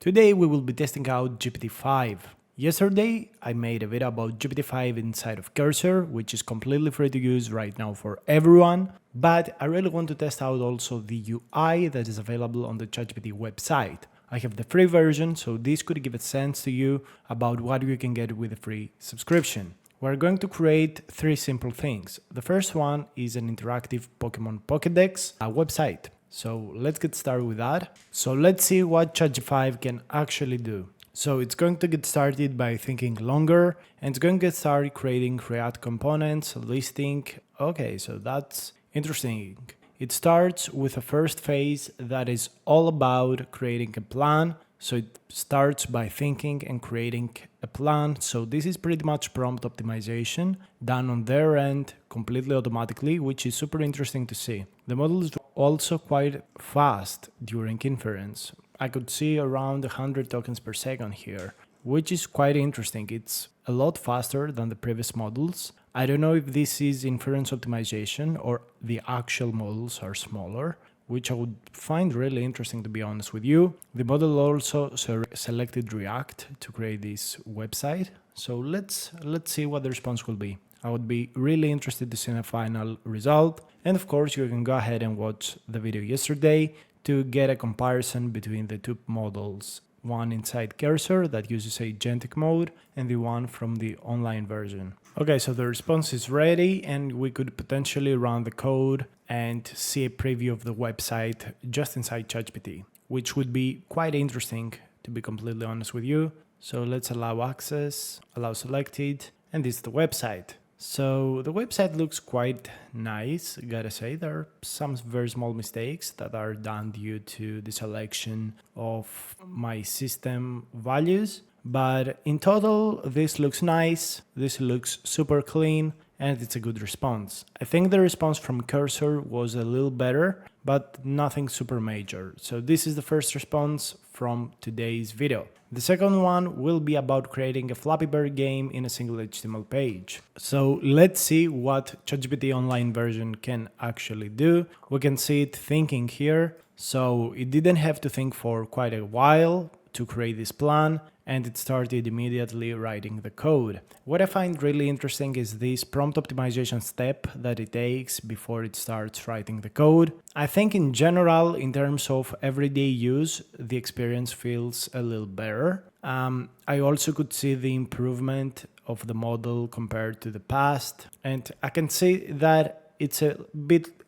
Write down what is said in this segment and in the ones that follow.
Today we will be testing out GPT-5. Yesterday I made a video about GPT-5 inside of Cursor, which is completely free to use right now for everyone, but I really want to test out also the UI that is available on the ChatGPT website. I have the free version, so this could give a sense to you about what you can get with a free subscription. We're going to create three simple things. The first one is an interactive Pokemon Pokedex website. So let's get started with that. So let's see what ChatGPT-5 can actually do. So it's going to get started by thinking longer, and it's going to get started creating React components, listing. Okay, so that's interesting. It starts with a first phase that is all about creating a plan. So it starts by thinking and creating a plan. So this is pretty much prompt optimization done on their end completely automatically, which is super interesting to see. The model is also quite fast during inference. I could see around 100 tokens per second here, which is quite interesting. It's a lot faster than the previous models. I don't know if this is inference optimization or the actual models are smaller, which I would find really interesting, to be honest with you. The model also selected React to create this website. So let's see what the response will be. I would be really interested to see the final result. And of course, you can go ahead and watch the video yesterday to get a comparison between the two models. One inside Cursor that uses agentic mode and the one from the online version. Okay, so the response is ready and we could potentially run the code and see a preview of the website just inside ChatGPT, which would be quite interesting, to be completely honest with you. So let's allow access, allow selected, and this is the website. So the website looks quite nice, gotta say. There are some very small mistakes that are done due to the selection of my system values. But in total, this looks nice, this looks super clean, and it's a good response. I think the response from Cursor was a little better, but nothing super major. So this is the first response from today's video. The second one will be about creating a Flappy Bird game in a single HTML page. So let's see what ChatGPT online version can actually do. We can see it thinking here. So it didn't have to think for quite a while to create this plan, and it started immediately writing the code. What I find really interesting is this prompt optimization step that it takes before it starts writing the code. I think in general, in terms of everyday use, the experience feels a little better. I also could see the improvement of the model compared to the past, and I can see that it's a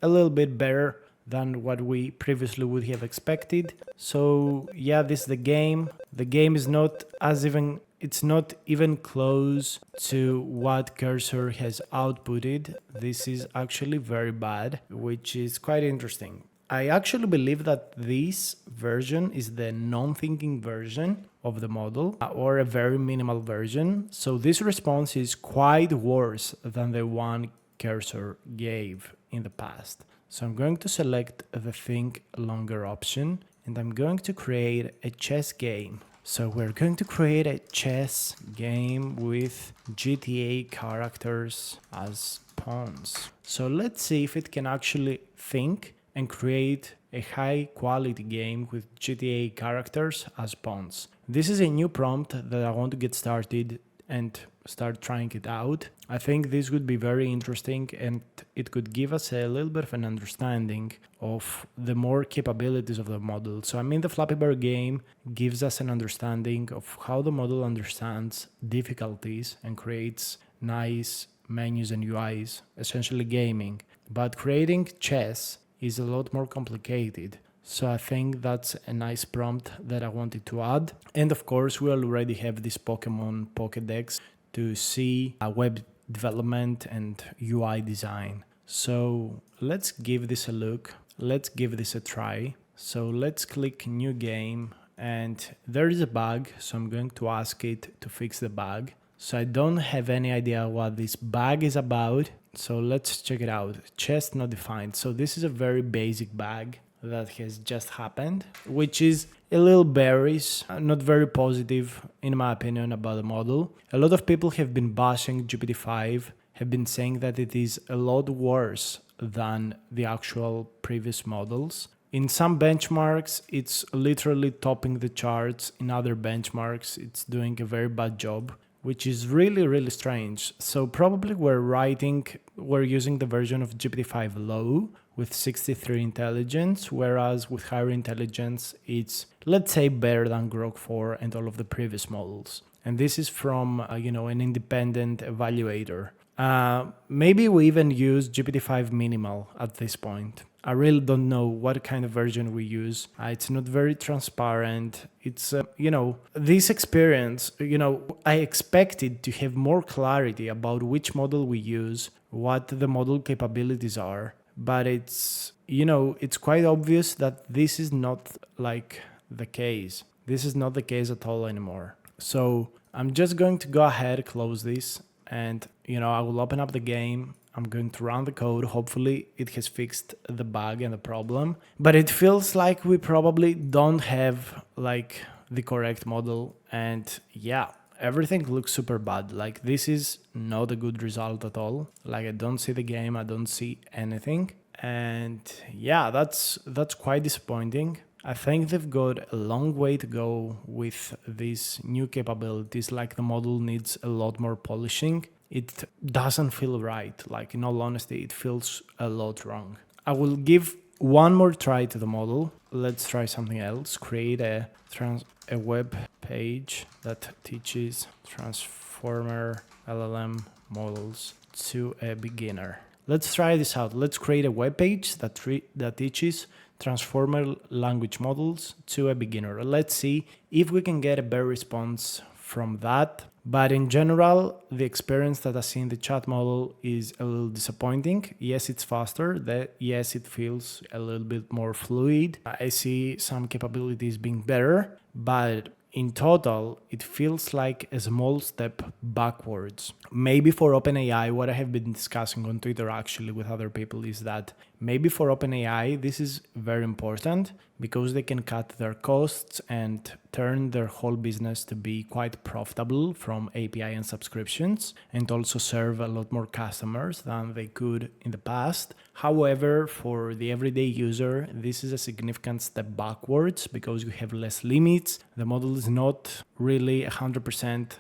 little bit better than what we previously would have expected. So yeah, this is the game. The game is not it's not even close to what Cursor has outputted. This is actually very bad, which is quite interesting. I actually believe that this version is the non-thinking version of the model, or a very minimal version. So this response is quite worse than the one Cursor gave in the past. So I'm going to select the think longer option, and I'm going to create a chess game. So we're going to create a chess game with GTA characters as pawns. So let's see if it can actually think and create a high quality game with GTA characters as pawns. This is a new prompt that I want to get started and start trying it out. I think this would be very interesting, and it could give us a little bit of an understanding of the more capabilities of the model. So I mean, the Flappy Bird game gives us an understanding of how the model understands difficulties and creates nice menus and UIs, essentially gaming. But creating chess is a lot more complicated. So I think that's a nice prompt that I wanted to add. And of course, we already have this Pokemon Pokedex to see web development and UI design. So let's give this a look. Let's give this a try. So let's click new game, and there is a bug. So I'm going to ask it to fix the bug. So I don't have any idea what this bug is about. So let's check it out. Chest not defined. So this is a very basic bug that has just happened, which is a little bearish, not very positive in my opinion about the model. A lot of people have been bashing GPT-5, have been saying that it is a lot worse than the actual previous models. In some benchmarks, it's literally topping the charts. In other benchmarks, it's doing a very bad job, which is really, really strange. So probably we're using the version of GPT-5 low with 63 intelligence, whereas with higher intelligence, it's, let's say, better than Grok 4 and all of the previous models. And this is from, an independent evaluator. Maybe we even use GPT-5 minimal at this point. I really don't know what kind of version we use. It's not very transparent. It's, this experience, I expected to have more clarity about which model we use, what the model capabilities are. But it's quite obvious that this is not like the case. This is not the case at all anymore. So I'm just going to go ahead, close this, and, I will open up the game. I'm going to run the code. Hopefully it has fixed the bug and the problem. But it feels like we probably don't have like the correct model. And yeah, everything looks super bad. Like this is not a good result at all. Like I don't see the game. I don't see anything. And yeah, that's quite disappointing. I think they've got a long way to go with these new capabilities. Like the model needs a lot more polishing. It doesn't feel right. Like in all honesty, it feels a lot wrong. I will give one more try to the model. Let's try something else. Create a web page that teaches transformer LLM models to a beginner. Let's try this out. Let's create a web page that teaches transformer language models to a beginner. Let's see if we can get a better response from that. But in general, the experience that I see in the chat model is a little disappointing. Yes, it's faster. Yes, it feels a little bit more fluid. I see some capabilities being better, but in total, it feels like a small step backwards. Maybe for OpenAI, what I have been discussing on Twitter actually with other people is that maybe for OpenAI, this is very important because they can cut their costs and turn their whole business to be quite profitable from API and subscriptions, and also serve a lot more customers than they could in the past. However, for the everyday user, this is a significant step backwards because you have less limits. The model is not really 100%,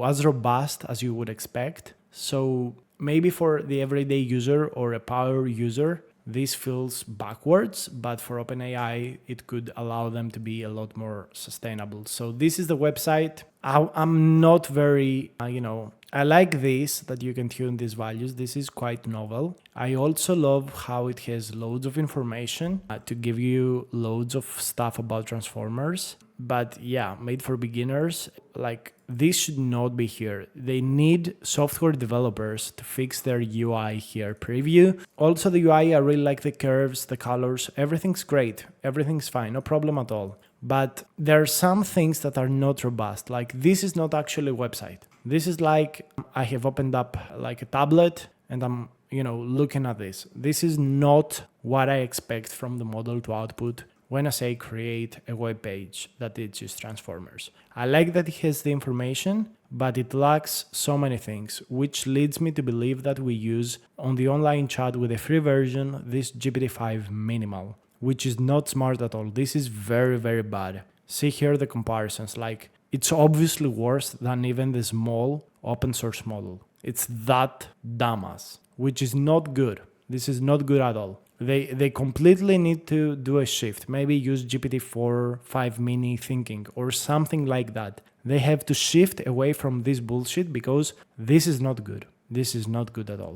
as robust as you would expect. So maybe for the everyday user or a power user, this feels backwards, but for OpenAI, it could allow them to be a lot more sustainable. So this is the website. I'm not very, I like this, that you can tune these values. This is quite novel. I also love how it has loads of information to give you loads of stuff about transformers. But yeah, made for beginners, like this should not be here. They need software developers to fix their UI here. Preview. Also the UI, I really like the curves, the colors, everything's great. Everything's fine, no problem at all. But there are some things that are not robust. Like this is not actually a website. This is like I have opened up like a tablet and I'm, looking at this. This is not what I expect from the model to output when I say create a web page that teaches transformers. I like that it has the information, but it lacks so many things, which leads me to believe that we use on the online chat with a free version this GPT-5 minimal, which is not smart at all. This is very, very bad. See here the comparisons, like it's obviously worse than even the small open source model. It's that dumbass, which is not good. This is not good at all. They completely need to do a shift. Maybe use GPT-4, 5 mini thinking or something like that. They have to shift away from this bullshit because this is not good. This is not good at all.